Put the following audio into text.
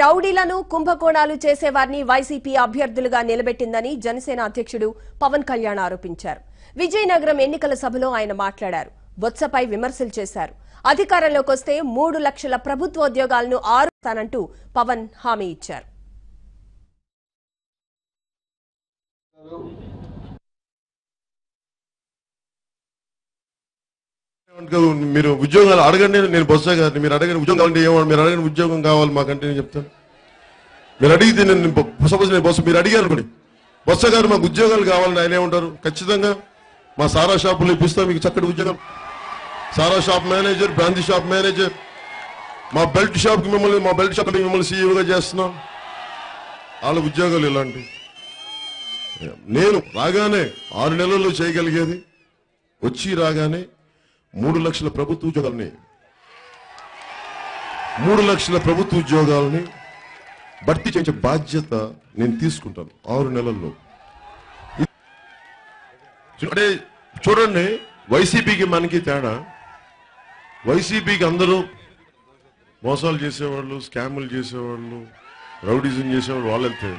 రౌడీలను కుంభకోణాలు చేసేవారిని వైసీపీ అభ్యర్థులుగా నిలబెట్టిందని జనసేన అధ్యక్షుడు పవన్ కళ్యాణ్ ఆరోపించారు. విజయనగరం ఎన్నికల సభలో ఆయన మాట్లాడారు. బొత్సపై విమర్శలు చేశారు. అధికారంలోకి వస్తే 3 లక్షల ప్రభుత్వోద్యోగాలను ఆరుస్తానంటూ పవన్ హామీ ఇచ్చారు. మీరు ఉద్యోగాలు అడగండి, నేను బొత్స గారిని మీరు అడగండి. ఉద్యోగం అంటే ఏమో మీరు అడగండి, ఉద్యోగం కావాలి మాకంటే నేను చెప్తాను. మీరు అడిగితే నేను సపోజ్ నేను బొత్స మీరు అడిగారు అనుకోండి, బొత్స గారు మాకు ఉద్యోగాలు కావాలని ఆయన ఏమంటారు? ఖచ్చితంగా మా సారా షాపులు ఇప్పిస్తాం మీకు చక్కటి ఉద్యోగం. సారా shop manager, brandy shop manager, మా బెల్ట్ షాప్కి మిమ్మల్ని సీఈఓగా చేస్తున్నాం. వాళ్ళ ఉద్యోగాలు ఇలాంటి. నేను రాగానే 6 నెలల్లో చేయగలిగేది వచ్చి రాగానే 3 లక్షల ప్రభుత్వ ఉద్యోగాలని భర్తీ చేసే బాధ్యత నేను తీసుకుంటాను 6 నెలల్లో. అంటే చూడండి, వైసీపీకి మనకి తేడా. వైసీపీకి అందరూ మోసాలు చేసేవాళ్ళు, స్కాములు చేసేవాళ్ళు, రౌడీజం చేసేవాళ్ళు వాళ్ళు వెళ్తే